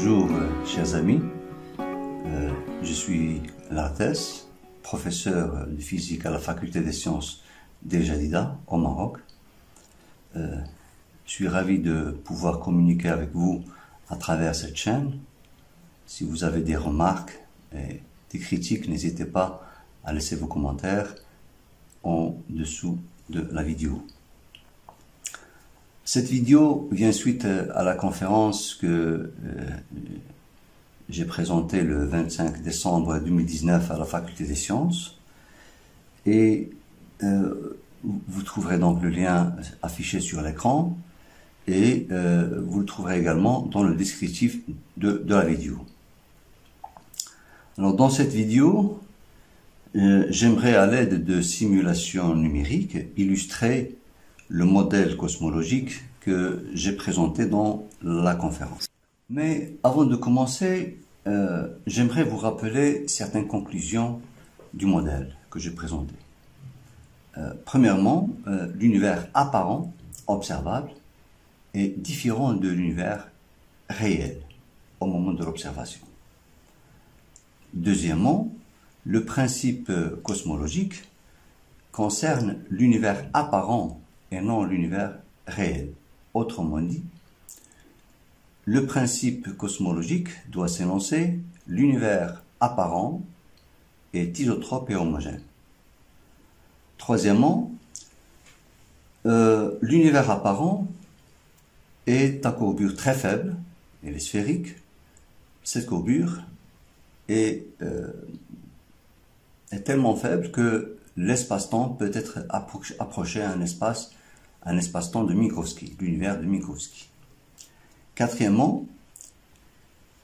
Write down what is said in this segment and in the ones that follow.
Bonjour chers amis, je suis Lartès, professeur de physique à la faculté des sciences d'El Jadida au Maroc. Je suis ravi de pouvoir communiquer avec vous à travers cette chaîne. Si vous avez des remarques et des critiques, n'hésitez pas à laisser vos commentaires en dessous de la vidéo. Cette vidéo vient suite à la conférence que j'ai présentée le 25 décembre 2019 à la faculté des sciences. Et vous trouverez donc le lien affiché sur l'écran et vous le trouverez également dans le descriptif de la vidéo. Alors dans cette vidéo, j'aimerais à l'aide de simulations numériques illustrer le modèle cosmologique que j'ai présenté dans la conférence. Mais avant de commencer, j'aimerais vous rappeler certaines conclusions du modèle que j'ai présenté. Premièrement, l'univers apparent, observable, est différent de l'univers réel au moment de l'observation. Deuxièmement, le principe cosmologique concerne l'univers apparent et non l'univers réel. Autrement dit, le principe cosmologique doit s'énoncer: l'univers apparent est isotrope et homogène. Troisièmement, l'univers apparent est à courbure très faible, elle est sphérique. Cette courbure est tellement faible que l'espace-temps peut être approché à un espace-temps de Minkowski, l'univers de Minkowski. Quatrièmement,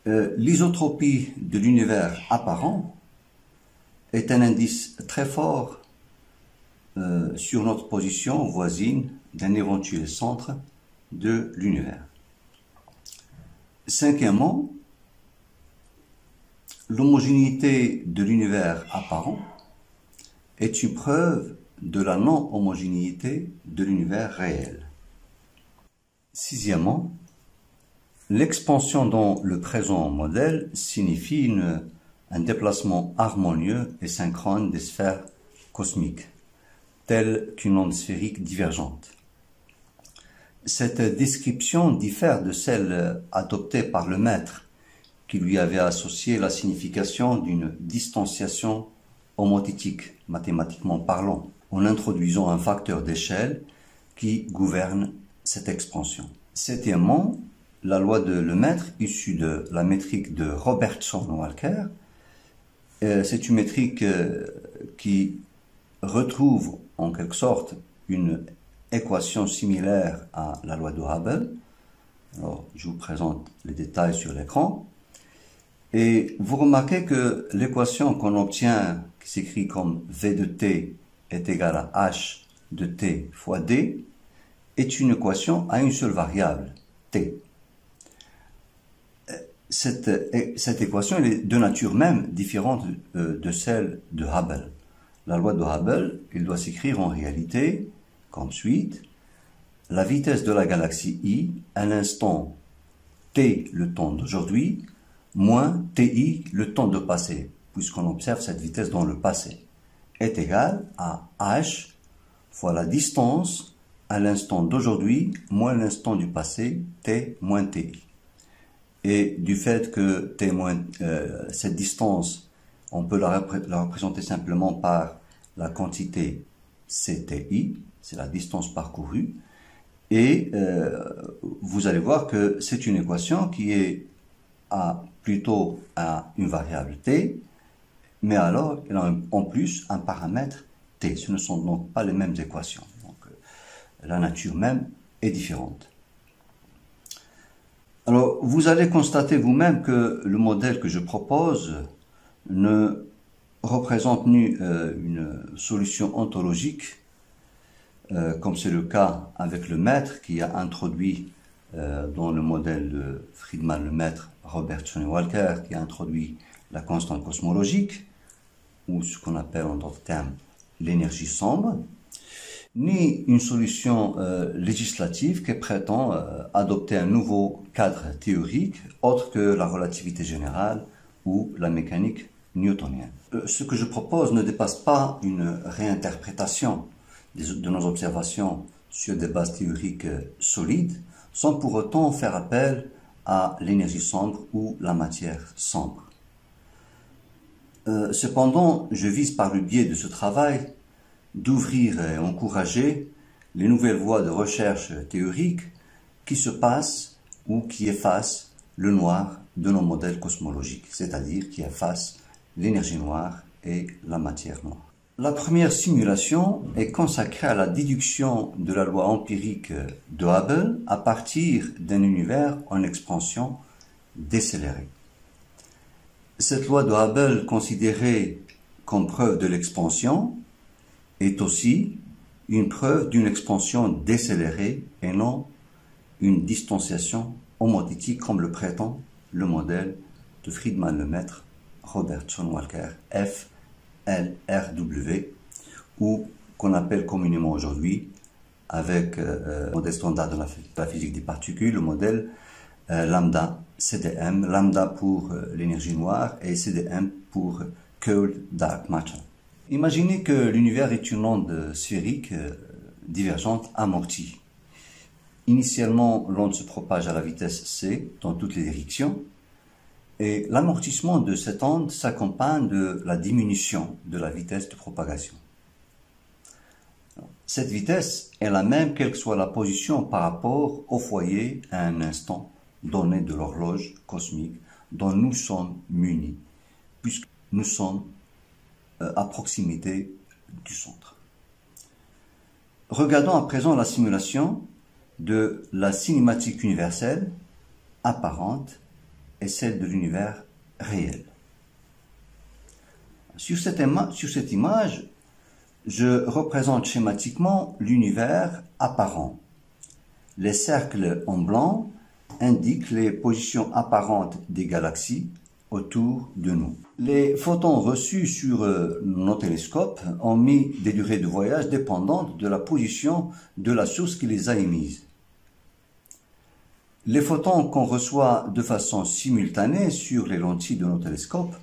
l'isotropie de l'univers apparent est un indice très fort sur notre position voisine d'un éventuel centre de l'univers. Cinquièmement, l'homogénéité de l'univers apparent est une preuve de la non-homogénéité de l'univers réel. Sixièmement, l'expansion dans le présent modèle signifie un déplacement harmonieux et synchrone des sphères cosmiques, telle qu'une onde sphérique divergente. Cette description diffère de celle adoptée par le maître, qui lui avait associé la signification d'une distanciation homothétique, mathématiquement parlant, en introduisant un facteur d'échelle qui gouverne cette expansion. Septièmement, la loi de Lemaître, issue de la métrique de Robertson-Walker, c'est une métrique qui retrouve en quelque sorte une équation similaire à la loi de Hubble. Alors, je vous présente les détails sur l'écran. Et vous remarquez que l'équation qu'on obtient, qui s'écrit comme V de t est égal à H de t fois d, est une équation à une seule variable, t. Cette équation elle est de nature même différente de celle de Hubble. La loi de Hubble, elle doit s'écrire en réalité comme suit: la vitesse de la galaxie I à l'instant t, le temps d'aujourd'hui, moins ti, le temps de passé, puisqu'on observe cette vitesse dans le passé, est égal à h fois la distance à l'instant d'aujourd'hui moins l'instant du passé, t moins ti. Et du fait que t moins, cette distance, on peut la représenter simplement par la quantité cti, c'est la distance parcourue, et vous allez voir que c'est une équation qui est plutôt à une variable t, mais alors elle a en plus un paramètre t. Ce ne sont donc pas les mêmes équations. Donc la nature même est différente. Alors vous allez constater vous-même que le modèle que je propose ne représente ni une solution ontologique, comme c'est le cas avec le maître qui a introduit dans le modèle de Friedmann-Lemaître, Robertson et Walker, qui a introduit la constante cosmologique, ou ce qu'on appelle en d'autres termes l'énergie sombre, ni une solution législative qui prétend adopter un nouveau cadre théorique autre que la relativité générale ou la mécanique newtonienne. Ce que je propose ne dépasse pas une réinterprétation de nos observations sur des bases théoriques solides, sans pour autant faire appel à l'énergie sombre ou la matière sombre. Cependant, je vise par le biais de ce travail d'ouvrir et encourager les nouvelles voies de recherche théorique qui se passent ou qui effacent le noir de nos modèles cosmologiques, c'est-à-dire qui effacent l'énergie noire et la matière noire. La première simulation est consacrée à la déduction de la loi empirique de Hubble à partir d'un univers en expansion décélérée. Cette loi de Hubble, considérée comme preuve de l'expansion, est aussi une preuve d'une expansion décélérée et non une distanciation homothétique comme le prétend le modèle de Friedmann-Lemaître Robertson Walker FLRW, ou qu'on appelle communément aujourd'hui, avec le modèle standard de la physique des particules, le modèle lambda CDM, lambda pour l'énergie noire et CDM pour Cold Dark Matter. Imaginez que l'univers est une onde sphérique divergente amortie. Initialement, l'onde se propage à la vitesse c dans toutes les directions, et l'amortissement de cette onde s'accompagne de la diminution de la vitesse de propagation. Cette vitesse est la même quelle que soit la position par rapport au foyer à un instant donné de l'horloge cosmique dont nous sommes munis, puisque nous sommes à proximité du centre. Regardons à présent la simulation de la cinématique universelle apparente et celle de l'univers réel. Sur cette image, je représente schématiquement l'univers apparent. Les cercles en blanc indiquent les positions apparentes des galaxies autour de nous. Les photons reçus sur nos télescopes ont mis des durées de voyage dépendantes de la position de la source qui les a émises. Les photons qu'on reçoit de façon simultanée sur les lentilles de nos télescopes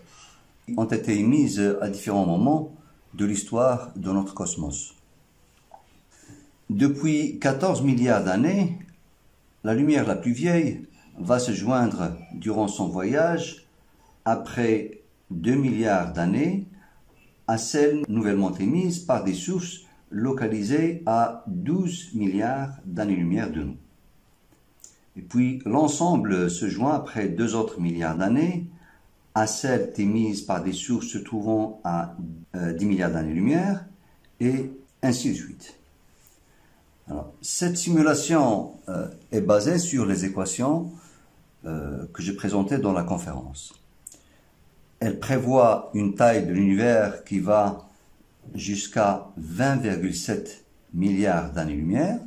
ont été émises à différents moments de l'histoire de notre cosmos. Depuis 14 milliards d'années, la lumière la plus vieille va se joindre durant son voyage après 2 milliards d'années à celle nouvellement émise par des sources localisées à 12 milliards d'années-lumière de nous. Et puis l'ensemble se joint après 2 autres milliards d'années à celle émise par des sources se trouvant à 10 milliards d'années-lumière et ainsi de suite. Alors, cette simulation est basée sur les équations que j'ai présentées dans la conférence. Elle prévoit une taille de l'univers qui va jusqu'à 20,7 milliards d'années-lumière,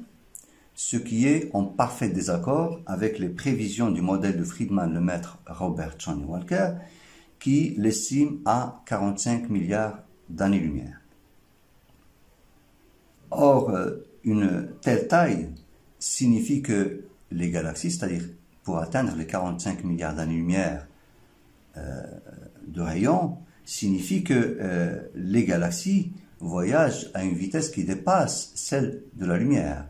ce qui est en parfait désaccord avec les prévisions du modèle de Friedmann-Lemaître Robertson Walker, qui l'estime à 45 milliards d'années-lumière. Or, une telle taille signifie que les galaxies, c'est-à-dire pour atteindre les 45 milliards d'années-lumière de rayon, signifie que les galaxies voyagent à une vitesse qui dépasse celle de la lumière.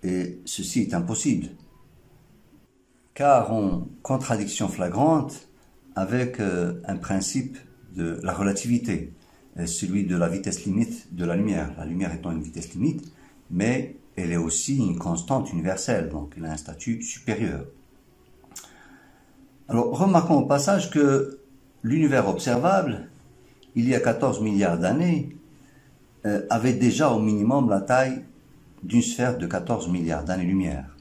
Et ceci est impossible, car en contradiction flagrante avec un principe de la relativité, celui de la vitesse limite de la lumière. La lumière étant une vitesse limite, mais elle est aussi une constante universelle, donc elle a un statut supérieur. Alors, remarquons au passage que l'univers observable, il y a 14 milliards d'années, avait déjà au minimum la taille d'une sphère de 14 milliards d'années-lumière.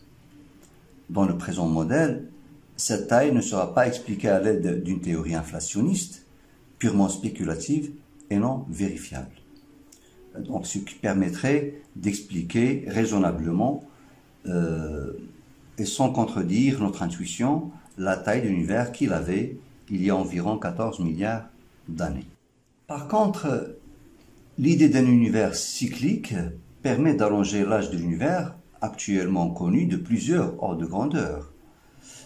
Dans le présent modèle, cette taille ne sera pas expliquée à l'aide d'une théorie inflationniste, purement spéculative et non vérifiable. Donc, ce qui permettrait d'expliquer raisonnablement et sans contredire notre intuition la taille de l'univers qu'il avait il y a environ 14 milliards d'années. Par contre, L'idée d'un univers cyclique permet d'allonger l'âge de l'univers actuellement connu de plusieurs ordres de grandeur,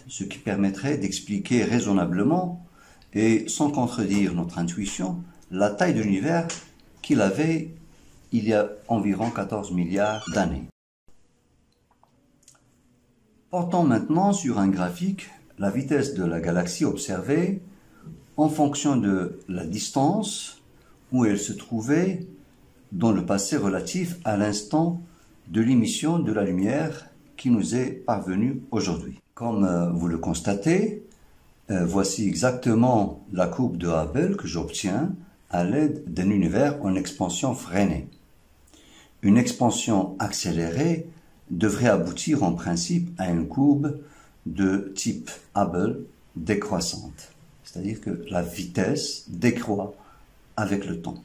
ce qui permettrait d'expliquer raisonnablement et sans contredire notre intuition la taille de l'univers qu'il avait il y a environ 14 milliards d'années. Portons maintenant sur un graphique la vitesse de la galaxie observée en fonction de la distance où elle se trouvait dans le passé relatif à l'instant de l'émission de la lumière qui nous est parvenue aujourd'hui. Comme vous le constatez, voici exactement la courbe de Hubble que j'obtiens à l'aide d'un univers en expansion freinée. Une expansion accélérée devrait aboutir en principe à une courbe de type Hubble décroissante, c'est-à-dire que la vitesse décroît avec le temps.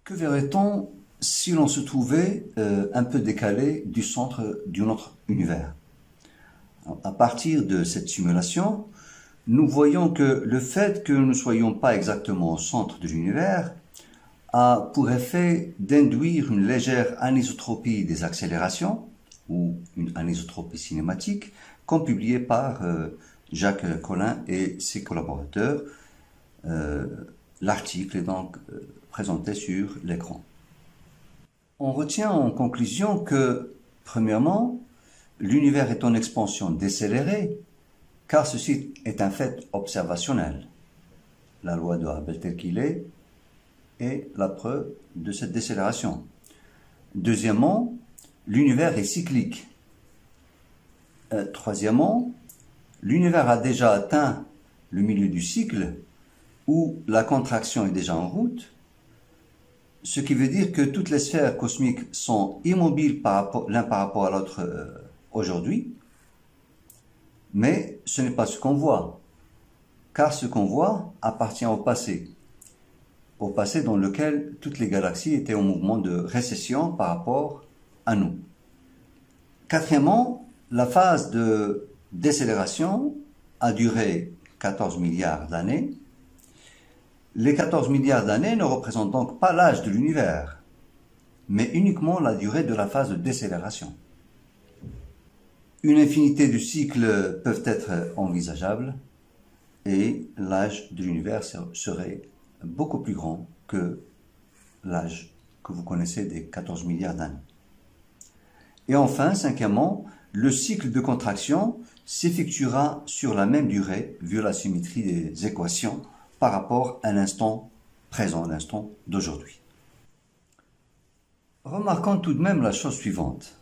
Que verrait-on si l'on se trouvait un peu décalé du centre d'un autre univers? Alors, à partir de cette simulation, nous voyons que le fait que nous ne soyons pas exactement au centre de l'univers a pour effet d'induire une légère anisotropie des accélérations, ou une anisotropie cinématique, comme publié par Jacques Collin et ses collaborateurs. L'article est donc présenté sur l'écran. On retient en conclusion que, premièrement, l'univers est en expansion décélérée, car ceci est un fait observationnel. La loi de Hubble telle qu'il est la preuve de cette décélération. Deuxièmement, l'univers est cyclique. Troisièmement, l'univers a déjà atteint le milieu du cycle où la contraction est déjà en route, ce qui veut dire que toutes les sphères cosmiques sont immobiles l'un par rapport à l'autre aujourd'hui, mais ce n'est pas ce qu'on voit, car ce qu'on voit appartient au passé dans lequel toutes les galaxies étaient en mouvement de récession par rapport à nous. Quatrièmement, la phase de décélération a duré 14 milliards d'années. Les 14 milliards d'années ne représentent donc pas l'âge de l'univers, mais uniquement la durée de la phase de décélération. Une infinité de cycles peuvent être envisageables et l'âge de l'univers serait beaucoup plus grand que l'âge que vous connaissez des 14 milliards d'années. Et enfin, cinquièmement, le cycle de contraction s'effectuera sur la même durée, vu la symétrie des équations, par rapport à l'instant présent, l'instant d'aujourd'hui. Remarquons tout de même la chose suivante.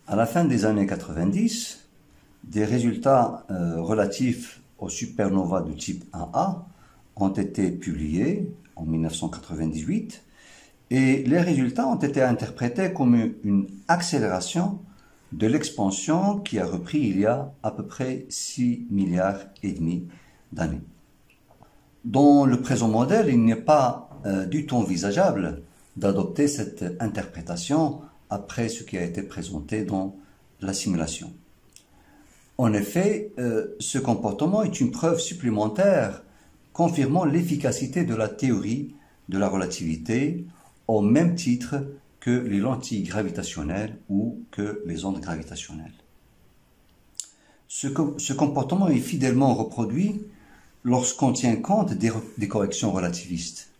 À la fin des années 90, des résultats relatifs aux supernovas de type 1A ont été publiés en 1998 et les résultats ont été interprétés comme une accélération de l'expansion qui a repris il y a à peu près 6 milliards et demi d'années. Dans le présent modèle, il n'est pas du tout envisageable d'adopter cette interprétation après ce qui a été présenté dans la simulation. En effet, ce comportement est une preuve supplémentaire confirmant l'efficacité de la théorie de la relativité au même titre que les lentilles gravitationnelles ou que les ondes gravitationnelles. Ce comportement est fidèlement reproduit lorsqu'on tient compte des corrections relativistes.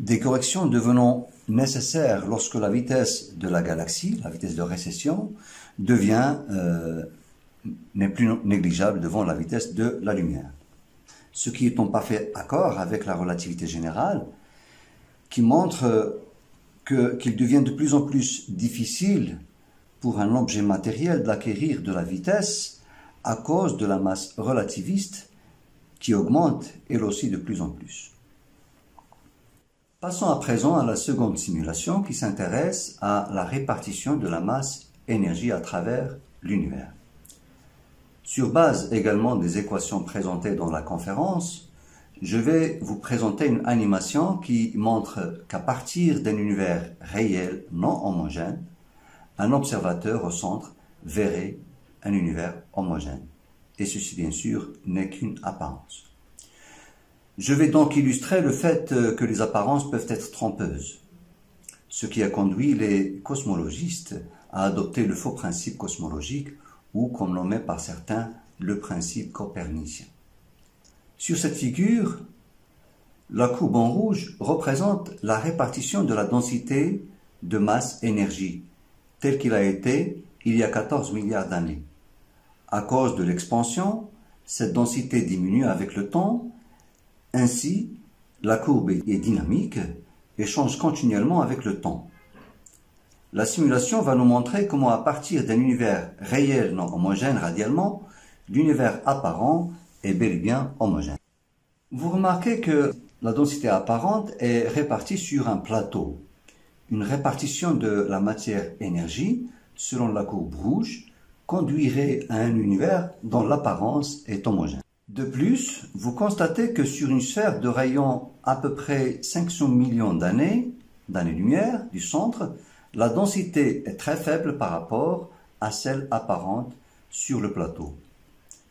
Des corrections devenant nécessaires lorsque la vitesse de la galaxie, la vitesse de récession, n'est plus négligeable devant la vitesse de la lumière. Ce qui est en parfait accord avec la relativité générale, qui montre qu'il devient de plus en plus difficile pour un objet matériel d'acquérir de la vitesse à cause de la masse relativiste qui augmente elle aussi de plus en plus. Passons à présent à la seconde simulation qui s'intéresse à la répartition de la masse énergie à travers l'univers. Sur base également des équations présentées dans la conférence, je vais vous présenter une animation qui montre qu'à partir d'un univers réel non homogène, un observateur au centre verrait un univers homogène. Et ceci, bien sûr, n'est qu'une apparence. Je vais donc illustrer le fait que les apparences peuvent être trompeuses, ce qui a conduit les cosmologistes à adopter le faux principe cosmologique ou, comme nommé par certains, le principe copernicien. Sur cette figure, la courbe en rouge représente la répartition de la densité de masse-énergie, tel qu'il a été il y a 14 milliards d'années. À cause de l'expansion, cette densité diminue avec le temps. Ainsi, la courbe est dynamique et change continuellement avec le temps. La simulation va nous montrer comment, à partir d'un univers réel non homogène radialement, l'univers apparent est bel et bien homogène. Vous remarquez que la densité apparente est répartie sur un plateau. Une répartition de la matière-énergie, selon la courbe rouge, conduirait à un univers dont l'apparence est homogène. De plus, vous constatez que sur une sphère de rayon à peu près 500 millions d'années-lumière du centre, la densité est très faible par rapport à celle apparente sur le plateau,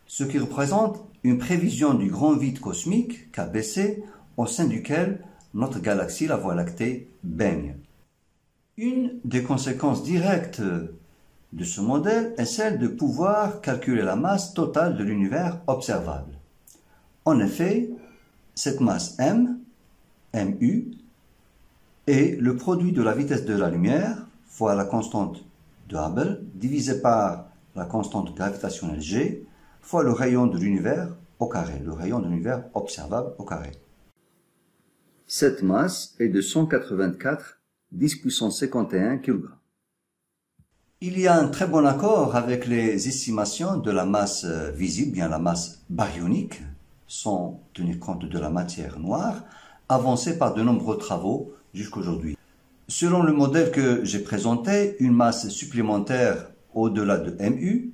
ce qui représente une prévision du grand vide cosmique, KBC, au sein duquel notre galaxie, la Voie lactée, baigne. Une des conséquences directes de ce modèle est celle de pouvoir calculer la masse totale de l'univers observable. En effet, cette masse m, mu, est le produit de la vitesse de la lumière fois la constante de Hubble divisé par la constante gravitationnelle g fois le rayon de l'univers au carré, le rayon de l'univers observable au carré. Cette masse est de 184 10 puissance 51 kg. Il y a un très bon accord avec les estimations de la masse visible, bien la masse baryonique, sans tenir compte de la matière noire, avancée par de nombreux travaux jusqu'aujourd'hui. Selon le modèle que j'ai présenté, une masse supplémentaire au-delà de mu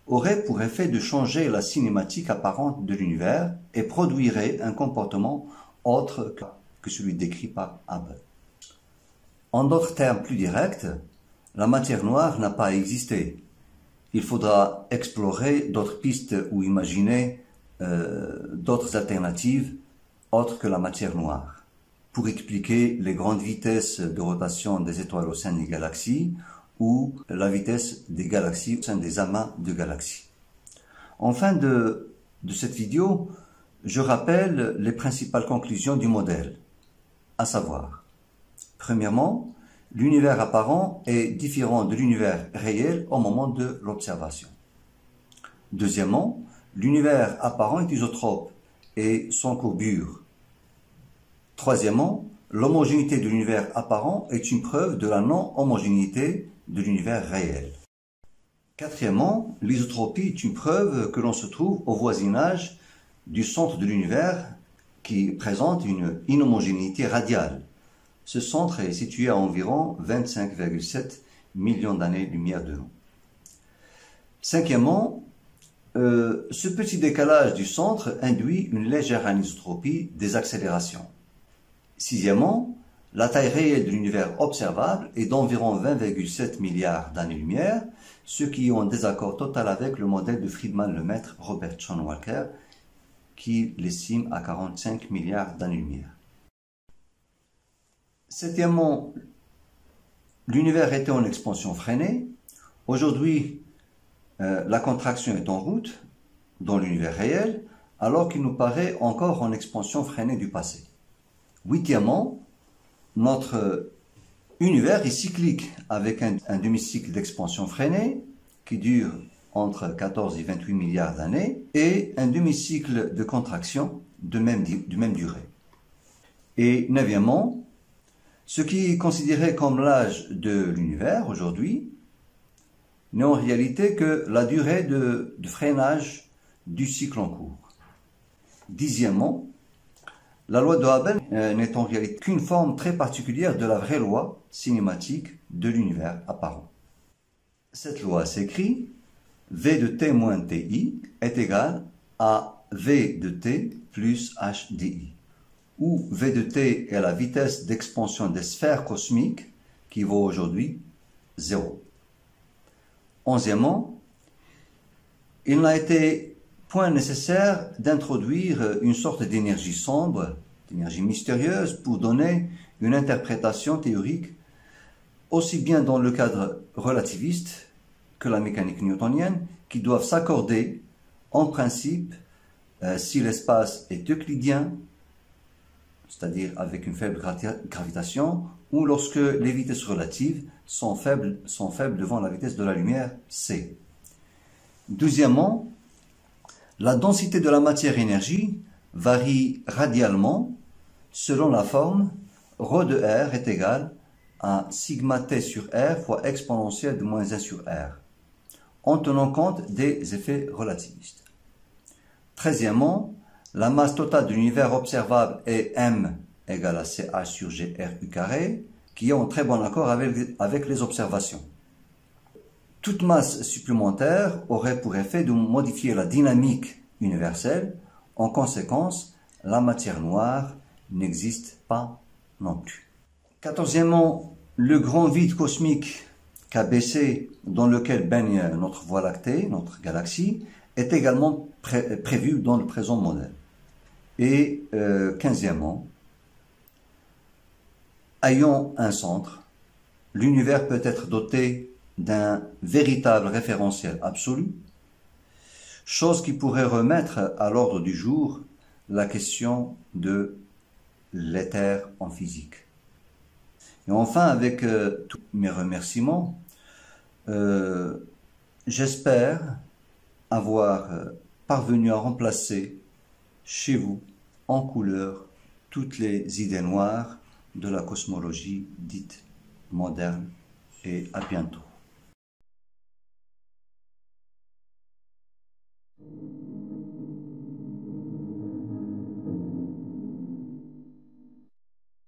aurait pour effet de changer la cinématique apparente de l'univers et produirait un comportement autre que celui décrit par Hubble. En d'autres termes plus directs, la matière noire n'a pas existé. Il faudra explorer d'autres pistes ou imaginer d'autres alternatives autres que la matière noire pour expliquer les grandes vitesses de rotation des étoiles au sein des galaxies ou la vitesse des galaxies au sein des amas de galaxies. En fin de cette vidéo, je rappelle les principales conclusions du modèle, à savoir, premièrement, l'univers apparent est différent de l'univers réel au moment de l'observation. Deuxièmement, l'univers apparent est isotrope et sans courbure. Troisièmement, l'homogénéité de l'univers apparent est une preuve de la non-homogénéité de l'univers réel. Quatrièmement, l'isotropie est une preuve que l'on se trouve au voisinage du centre de l'univers qui présente une inhomogénéité radiale. Ce centre est situé à environ 25,7 millions d'années-lumière de nous. Cinquièmement, ce petit décalage du centre induit une légère anisotropie des accélérations. Sixièmement, la taille réelle de l'univers observable est d'environ 20,7 milliards d'années-lumière, ce qui est en désaccord total avec le modèle de Friedmann-Lemaître Robert John Walker, qui l'estime à 45 milliards d'années-lumière. Septièmement, l'univers était en expansion freinée. Aujourd'hui, la contraction est en route dans l'univers réel, alors qu'il nous paraît encore en expansion freinée du passé. Huitièmement, notre univers est cyclique avec un demi-cycle d'expansion freinée qui dure entre 14 et 28 milliards d'années et un demi-cycle de contraction de même durée. Et neuvièmement, ce qui est considéré comme l'âge de l'univers aujourd'hui n'est en réalité que la durée de freinage du cycle en cours. Dixièmement, la loi de Hubble n'est en réalité qu'une forme très particulière de la vraie loi cinématique de l'univers apparent. Cette loi s'écrit V de t moins ti est égal à V de t plus h di, où V de t est la vitesse d'expansion des sphères cosmiques qui vaut aujourd'hui 0. Onzièmement, il n'a été Point nécessaire d'introduire une sorte d'énergie sombre, d'énergie mystérieuse pour donner une interprétation théorique aussi bien dans le cadre relativiste que la mécanique newtonienne, qui doivent s'accorder en principe si l'espace est euclidien, c'est-à-dire avec une faible gravitation, ou lorsque les vitesses relatives sont faibles devant la vitesse de la lumière, c. Deuxièmement, la densité de la matière-énergie varie radialement selon la forme ρ de R est égal à sigma t sur R fois exponentielle de moins 1 sur R, en tenant compte des effets relativistes. Treizièmement, la masse totale de l'univers observable est M égale à CH sur GRU carré, qui est en très bon accord avec les observations. Toute masse supplémentaire aurait pour effet de modifier la dynamique universelle. En conséquence, la matière noire n'existe pas non plus. Quatorzièmement, le grand vide cosmique KBC dans lequel baigne notre Voie lactée, notre galaxie, est également prévu dans le présent modèle. Et quinzièmement, ayant un centre, l'univers peut être doté d'un véritable référentiel absolu, chose qui pourrait remettre à l'ordre du jour la question de l'éther en physique. Et enfin, avec tous mes remerciements, j'espère avoir parvenu à remplacer chez vous, en couleur, toutes les idées noires de la cosmologie dite moderne. Et à bientôt.